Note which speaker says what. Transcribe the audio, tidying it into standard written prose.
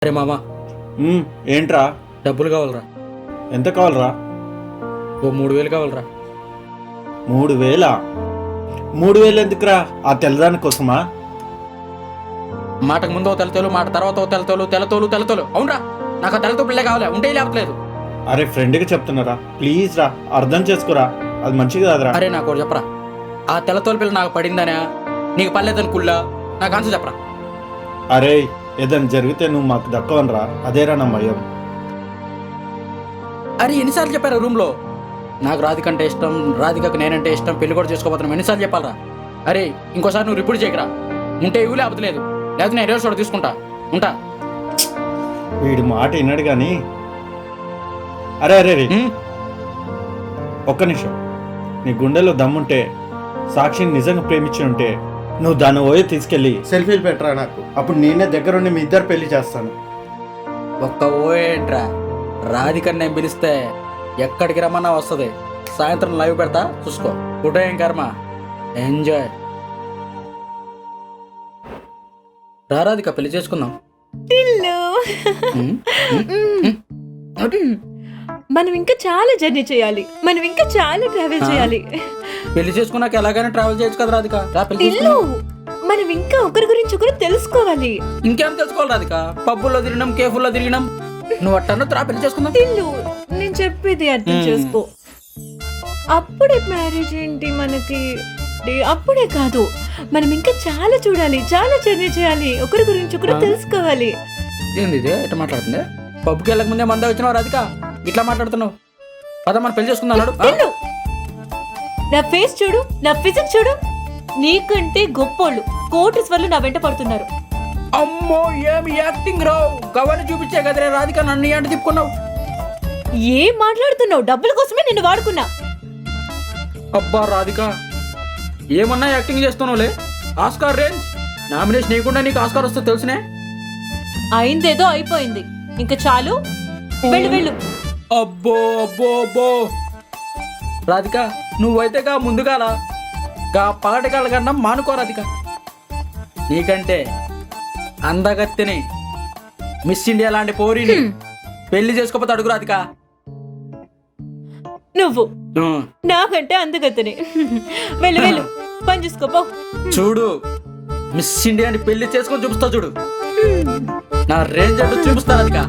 Speaker 1: అరే మామ,
Speaker 2: ఏంట్రా?
Speaker 1: డబ్బులు కావాలరా.
Speaker 2: ఎంత కావాలరా?
Speaker 1: ఓ 3,000 కావాలరా.
Speaker 2: 3,000? 3,000 ఎందుకురా? ఆ తెల్లదాని కోసమా?
Speaker 1: మాటకు ముందు ఓ తెలతోలు, మాట తర్వాత ఓ తెలతోలు. అవునరా, నాకు ఆ తెలతో పిల్లే కావాలి, ఉంటే లేవట్లేదు.
Speaker 2: అరే ఫ్రెండ్కి చెప్తున్నారా, ప్లీజ్ రా, అర్థం చేసుకోరా, అది మంచిది కాదురా.
Speaker 1: అరే నాకు ఒకటి చెప్పరా, ఆ తెలతోలు పిల్ల నాకు పడిందనే, నీకు పర్లేదని కుళ్ళా, నాకు ఆన్సర్ చెప్పరా.
Speaker 2: అరే ఏదైనా జరిగితే నువ్వు మాకు దక్కవనరా, అదేరా నా భయం.
Speaker 1: అరే ఎన్నిసార్లు చెప్పారా రూమ్లో, నాకు రాధికంటే ఇష్టం, రాధికకు నేనంటే ఇష్టం, పెళ్లి కూడా చేసుకోబోతున్నాం, ఎన్నిసార్లు చెప్పాలరా. అరే ఇంకోసారి నువ్వు రిపోర్ట్ చేయకరా, ఉంటే ఇవ్వు లేకపోతే లేదు, లేకపోతే నేను రోజు తీసుకుంటా ఉంటా.
Speaker 2: వీడి మాట విన్నాడు కానీ. అరే అరే రే, ఒక్క నిమిషం. నీ గుండెలో దమ్ముంటే, సాక్షిని నిజంగా ప్రేమించి ఉంటే, నువ్వు దాన్ని పోయి తీసుకెళ్ళి సెల్ఫీలు పెట్టరా నాకు, అప్పుడు నేనే దగ్గరుండి మీ ఇద్దరు పెళ్లి చేస్తాను.
Speaker 1: ఒక్క ఓయేంట్రా, రాధికని నేను పిలిస్తే ఎక్కడికి రమ్మన్నా వస్తుంది. సాయంత్రం లైవ్ పెడతా చూసుకో. ఉదయం కర్మ, ఎంజాయ్. రాధిక పెళ్లి చేసుకుందాం.
Speaker 3: మనం ఇంకా చాలా జర్నీ చేయాలి, మనం ఇంకా చాలా ట్రావెల్ చేయాలి.
Speaker 1: పెళ్లి చేసుకున్నాక ఎలాగైనా ట్రావెల్ చేయొచ్చు కదా రాధిక. రా పెళ్లి
Speaker 3: ఇల్లు, మనం ఇంకా ఒకరి గురించి ఒకరు తెలుసుకోవాలి.
Speaker 1: ఇంకేం తెలుసుకోవాలి రాధిక, పబ్బుల్లో తిరిగినాం, కేఫుల్లో తిరిగినాం, నువ్వు అట్టన్నట్టు రా పెళ్లి చేసుకుందాం.
Speaker 3: ఇల్లు, నేను చెప్పేది అర్థం చేసుకో. అప్పుడే మ్యారేజ్ ఏంటి మనకి, అప్పుడే కాదు, మనం ఇంకా చాలా చూడాలి, చాలా జర్నీ చేయాలి, ఒకరి గురించి ఒకరు తెలుసుకోవాలి.
Speaker 1: ఏంది ఇదే ఎట్లా మాట్లాడుతుంది? పబ్బుకి వెళ్ళక ముందే మంద వచ్చినావు రాధిక, ఇట్లా మాట్లాడుతున్నావు. పద మనం పెళ్లి చేసుకుందాం అన్నాడు.
Speaker 3: ఇల్లు, నా ఫేస్ చూడు, నా ఫిజిక్స్ చూడు, నీకంటే గొప్పోళ్ళు కోటీశ్వర్లు నా వెంట పడుతున్నారు.
Speaker 1: అమ్మో ఏమి యాక్టింగ్ రావు, కవర్ చూపించే కదరే రాధిక, నన్ను ఏంటి తిప్పుకున్నావు?
Speaker 3: ఏం మాట్లాడుతున్నావు? డబ్బుల కోసమే నిన్ను వాడుకున్నా.
Speaker 1: అబ్బా రాధిక, ఏమన్నా యాక్టింగ్ చేస్తున్నావులే. ఆస్కార్ రేంజ్ నామినేషన్ ఇవ్వకుండా నీకు ఆస్కార్ వస్తే తెలుసునే.
Speaker 3: అయిందేదో అయిపోయింది, ఇంకా చాలు, వెళ్ళు వెళ్ళు.
Speaker 1: అబ్బో అబ్బో అబ్బో రాధిక, నువ్వైతే గా ముందుగాల గా పగటికాల కన్నా మానుకో రాధిక. నీకంటే అందగత్తెని, మిస్ ఇండియా లాంటి పోరిని పెళ్లి చేసుకోపోతే అడుగు రాధిక.
Speaker 3: నువ్వు నాకంటే అందుగతని, వెళ్ళు వెళ్ళు, పని చూసుకోపో.
Speaker 1: చూడు, మిస్ ఇండియాని పెళ్లి చేసుకొని చూపిస్తా చూడు, నా రేంజ్ అంటూ చూపిస్తా రాధిక.